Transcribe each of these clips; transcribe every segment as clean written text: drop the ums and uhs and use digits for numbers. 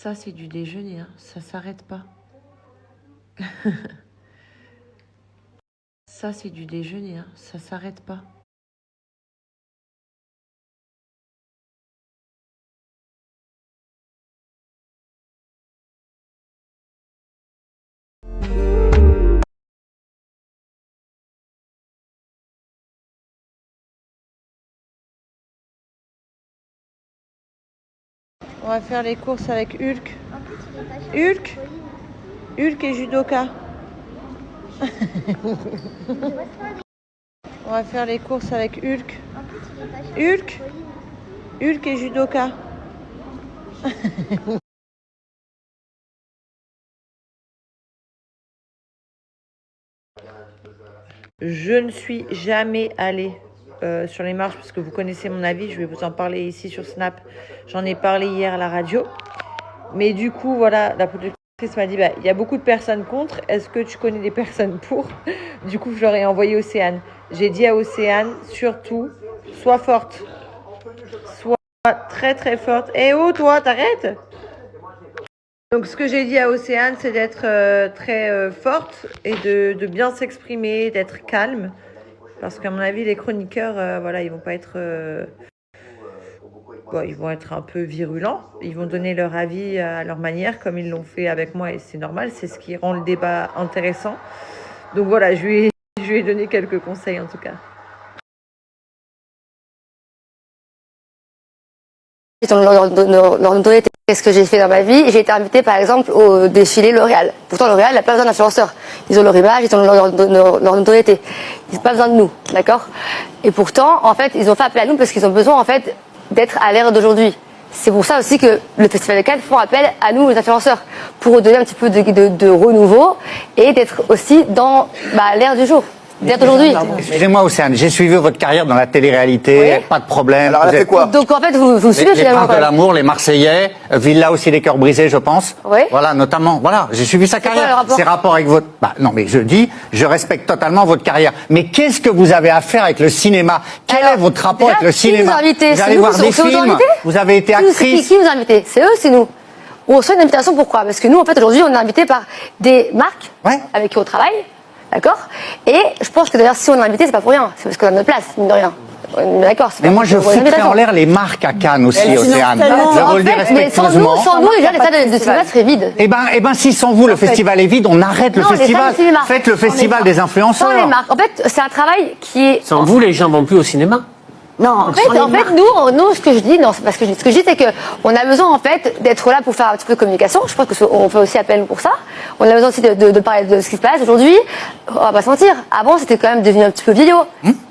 Ça, c'est du déjeuner, hein. Ça s'arrête pas. Ça, c'est du déjeuner, hein. Ça s'arrête pas. On va faire les courses avec Hulk. Hulk Hulk et judoka. On va faire les courses avec Hulk. Hulk Hulk et judoka. Je ne suis jamais allée sur les marches parce que vous connaissez mon avis. Je vais vous en parler ici sur Snap. J'en ai parlé hier à la radio. Mais du coup, voilà, la productrice m'a dit, bah, il y a beaucoup de personnes contre. Est-ce que tu connais des personnes pour? Du coup, je leur ai envoyé Océane. J'ai dit à Océane, surtout, sois forte. Sois très très forte. Eh oh, toi, t'arrêtes? Donc, ce que j'ai dit à Océane, c'est d'être très forte et de bien s'exprimer, d'être calme. Parce qu'à mon avis, les chroniqueurs, voilà, ils vont pas être... Bon, ils vont être un peu virulents. Ils vont donner leur avis à leur manière, comme ils l'ont fait avec moi, et c'est normal. C'est ce qui rend le débat intéressant. Donc voilà, je lui ai donné quelques conseils en tout cas. Leur notoriété. Qu'est-ce que j'ai fait dans ma vie? J'ai été invitée par exemple au défilé L'Oréal. Pourtant L'Oréal n'a pas besoin d'influenceurs. Ils ont leur image, ils ont leur notoriété. Ils n'ont pas besoin de nous, d'accord? Et pourtant, en fait, ils ont fait appel à nous parce qu'ils ont besoin en fait d'être à l'ère d'aujourd'hui. C'est pour ça aussi que le Festival de Cannes font appel à nous, les influenceurs, pour donner un petit peu de renouveau et d'être aussi dans l'ère du jour. D'aujourd'hui. Excusez-moi Océane, j'ai suivi votre carrière dans la télé-réalité, Oui. pas de problème. Alors elle a fait quoi? Donc en fait, vous suivez Les finalement. Princes de l'amour, les Marseillais, Villa aussi des cœurs brisés, je pense. Oui. Voilà, notamment. Voilà, j'ai suivi sa quoi le carrière. rapport? Ses rapports avec votre... Bah, non, mais je dis, je respecte totalement votre carrière. Mais qu'est-ce que vous avez à faire avec le cinéma? Quel est votre rapport déjà, avec le cinéma? Qui vous a invité? Vous allez nous, voir des c'est films, vous avez été actrice. Qui vous a invité? C'est eux, c'est nous. On reçoit une invitation, pourquoi? Parce que nous, en fait, aujourd'hui, on est invité par des marques avec qui on travaille. D'accord? Et je pense que d'ailleurs, si on est invité, c'est pas pour rien. C'est parce qu'on a notre place, mine de rien. D'accord. Mais moi, je foutrais en l'air les marques à Cannes aussi, Océane. Je vous le dis respectueusement. Sans nous, déjà, l'état de cinéma serait vide. Eh ben, si sans vous, le festival est vide, on arrête le festival. Faites le festival des influenceurs. Sans les marques. En fait, c'est un travail qui est... Sans vous, les gens vont plus au cinéma. Non, en fait, nous, ce que je dis, non, c'est parce que ce que je dis, c'est que on a besoin, en fait, d'être là pour faire un petit peu de communication. Je pense qu'on fait aussi appel pour ça. On a besoin aussi de parler de ce qui se passe aujourd'hui. On va pas se mentir. Avant, c'était quand même devenu un petit peu vieillot.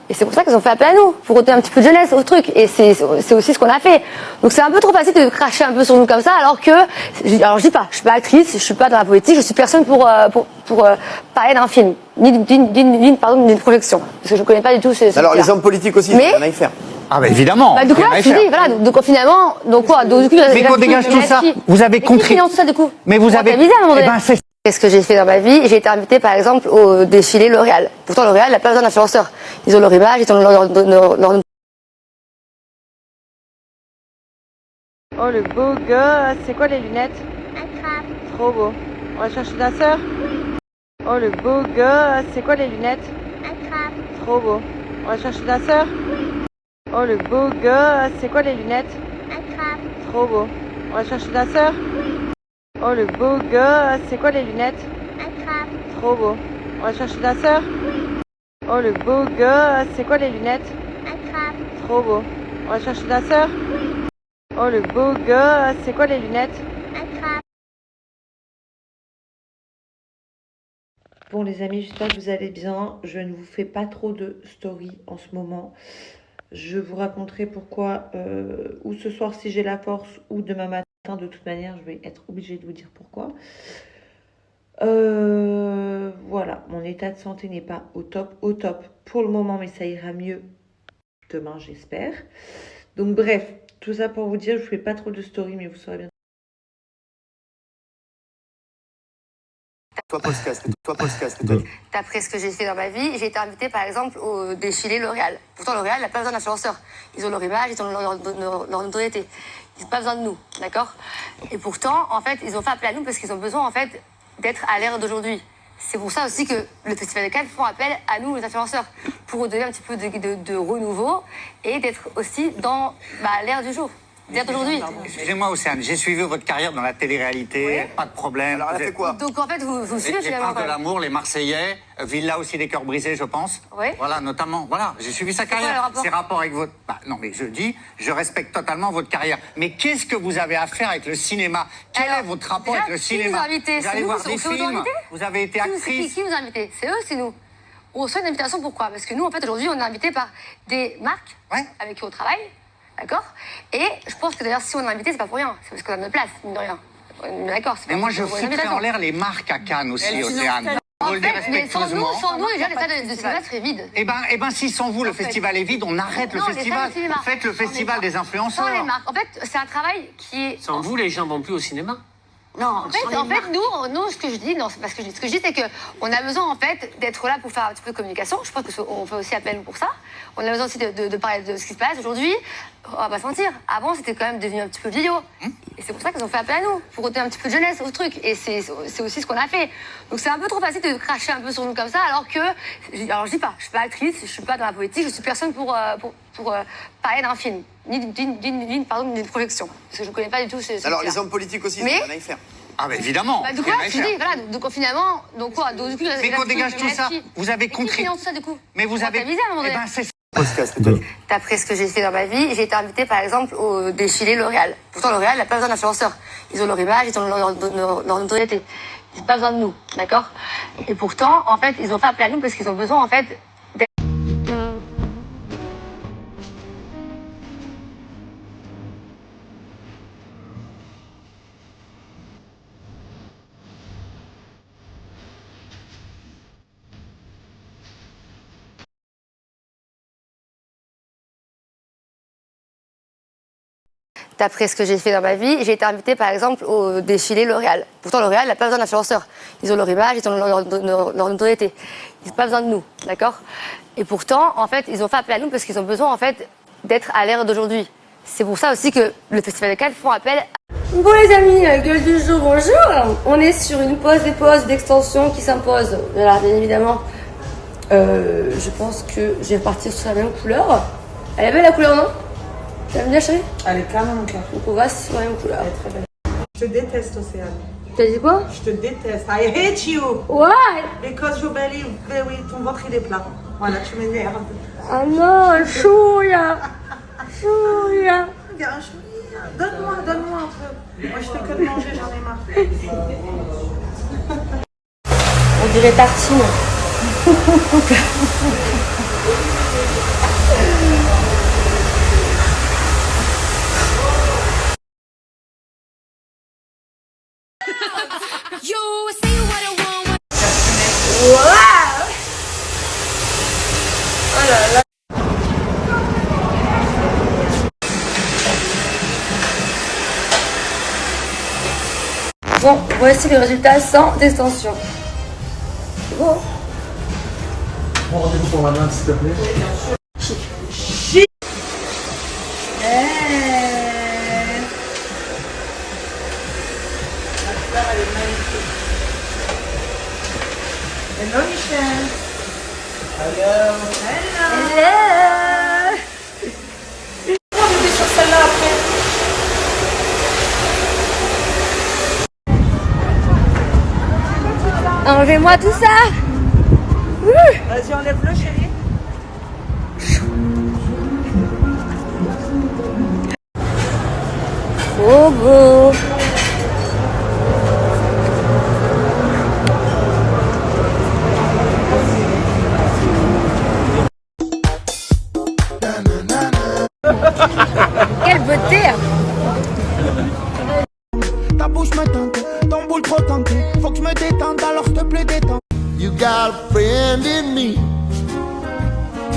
Et c'est pour ça qu'ils ont fait appel à nous, pour redonner un petit peu de jeunesse au truc. Et c'est aussi ce qu'on a fait. Donc c'est un peu trop facile de cracher un peu sur nous comme ça, alors je dis pas, je suis pas actrice, je suis pas dans la politique, je suis personne pour parler d'un film, ni d'une projection. Parce que je connais pas du tout Alors les hommes politiques aussi, il faut rien y faire. Ah bah évidemment. Bah, donc là, je dis, voilà, donc finalement, donc quoi, donc du coup, mais qu'on dégage tout ça. Vous avez contribué. Tout ça du coup. Mais vous avez. Qu'est-ce que j'ai fait dans ma vie? J'ai été invitée par exemple au défilé L'Oréal. Pourtant L'Oréal n'a pas besoin d'influenceurs. Ils ont leur image, ils ont leur... Oh le beau gosse, c'est quoi les lunettes? Attrape. Trop beau. On va chercher ta sœur? Oh le beau gosse, c'est quoi les lunettes? Attrape. Trop beau. On va chercher ta sœur? Oh le beau gosse, c'est quoi les lunettes? Attrape. Trop beau. On va chercher ta sœur? Oh le beau gosse, c'est quoi les lunettes? Attrape. Trop beau. On va chercher ta sœur? Oh le beau gosse, c'est quoi les lunettes? Attrape. Trop beau. On va chercher ta sœur? Oh le beau gosse, c'est quoi les lunettes? Attrape. Bon les amis, j'espère que vous allez bien. Je ne vous fais pas trop de story en ce moment. Je vous raconterai pourquoi, ou ce soir si j'ai la force, ou demain matin, de toute manière, je vais être obligée de vous dire pourquoi. Voilà, mon état de santé n'est pas au top pour le moment, mais ça ira mieux demain, j'espère. Donc bref, tout ça pour vous dire, je ne fais pas trop de story, mais vous saurez bien. Toi, podcast. D'après ce que j'ai fait dans ma vie, j'ai été invitée par exemple au défilé L'Oréal. Pourtant L'Oréal n'a pas besoin d'influenceurs. Ils ont leur image, ils ont leur notoriété. Ils n'ont pas besoin de nous, d'accord? Et pourtant, en fait, ils ont fait appel à nous parce qu'ils ont besoin, en fait, d'être à l'ère d'aujourd'hui. C'est pour ça aussi que le Festival de Cannes font appel à nous, les influenceurs, pour donner un petit peu de renouveau et d'être aussi dans l'ère du jour, l'ère d'aujourd'hui. Excusez-moi, Océane, j'ai suivi votre carrière dans la télé-réalité, pas de problème. Alors, elle a fait quoi? Donc, en fait, vous suivez Les finalement. Princes de l'amour, les Marseillais, Villa aussi des cœurs brisés, je pense. Oui. Voilà, notamment. Voilà, j'ai suivi sa quoi le carrière. rapport? Ses rapports avec votre... Bah, non, mais je dis, je respecte totalement votre carrière. Mais qu'est-ce que vous avez à faire avec le cinéma? Quel est votre rapport déjà, avec le qui cinéma? nous a invités? Vous allez C'est voir nous, des c'est nous films, invités? vous avez été actrice. Qui nous a invités? C'est eux, c'est nous. On reçoit une invitation, pourquoi? Parce que nous, en fait, aujourd'hui, on est invités par des marques avec qui on travaille, d'accord? Et je pense que d'ailleurs, si on est invité, c'est pas pour rien. C'est parce qu'on a notre place, mine de rien. On est d'accord. Mais moi, je foutrais en l'air les marques à Cannes aussi, Océane. En fait, mais sans nous, déjà, les salles de cinéma seraient vides. Eh ben, si sans vous, le festival est vide, on arrête le Non, les festival. salles de cinéma. Faites le festival des Sans influenceurs. les marques. En fait, c'est un travail qui est... Sans vous, les gens vont plus au cinéma. Non, en fait, nous, ce que je dis, non, c'est parce que ce que je dis, c'est que on a besoin en fait d'être là pour faire un petit peu de communication. Je pense qu'on fait aussi appel pour ça. On a besoin aussi de parler de ce qui se passe aujourd'hui. On va pas se mentir. Avant, c'était quand même devenu un petit peu vieillot. Et c'est pour ça qu'ils ont fait appel à nous, pour redonner un petit peu de jeunesse au truc. Et c'est aussi ce qu'on a fait. Donc c'est un peu trop facile de cracher un peu sur nous comme ça, alors que, alors je dis pas, je suis pas actrice, je suis pas dans la politique, je suis personne pour parler d'un film, ni d'une projection, parce que je connais pas du tout ce Alors, métier-là. les hommes politiques aussi, Mais- ils ont rien à y faire. Ah, ben évidemment. Bah, du coup, rien là, à je faire. dis, voilà, donc finalement, donc quoi, donc du coup, Mais qu'on dégage tout ça, vous avez compris. compris. Tout ça, du coup. Mais vous avez. Visé à un moment Eh donné. ben, c'est Podcast, peut-être. D'après ce que j'ai fait dans ma vie, j'ai été invitée par exemple au défilé L'Oréal. Pourtant, L'Oréal n'a pas besoin d'influenceurs. Ils ont leur image, ils ont leur notoriété. Ils n'ont pas besoin de nous, d'accord? Et pourtant, en fait, ils ont fait appel à nous parce qu'ils ont besoin, en fait, d'être... D'après ce que j'ai fait dans ma vie, j'ai été invitée par exemple au défilé L'Oréal. Pourtant, L'Oréal n'a pas besoin d'influenceurs. Ils ont leur image, ils ont leur notoriété. Ils n'ont pas besoin de nous, d'accord? Et pourtant, en fait, ils ont fait appel à nous parce qu'ils ont besoin, en fait, d'être à l'ère d'aujourd'hui. C'est pour ça aussi que le Festival de Cannes font appel. Bon les amis, gueule du jour, bonjour. On est sur une pause des pauses d'extension qui s'impose. Voilà, bien évidemment, je pense que je vais partir sur la même couleur. Elle est belle la couleur, non? Tu aimes bien, chérie? Elle est calme, mon cœur. Donc on va sur la même couleur. Elle est très belle. Je te déteste, Océane. T'as dit quoi? Je te déteste. I hate you. Why? Because your belly, oui, ton ventre il est plat. Voilà, tu m'énerves. Ah non, chouïa. Chouïa. Regarde, donne-moi un peu. Moi, je fais que de manger, j'en ai marre. On dirait tartine. Bon, voici le résultat sans extension. C'est beau. Bon, rendez-vous pour la main, s'il te plaît. Hello, Michel. Hello. On va sur celle-là après. Enlevez-moi tout ça. Vas-y, enlève-le, chérie. Trop beau. Quelle beauté! Ta bouche me tente, ton boule trop tentée. Faut que je me détende, alors s'il te plaît détends. You got a friend in me.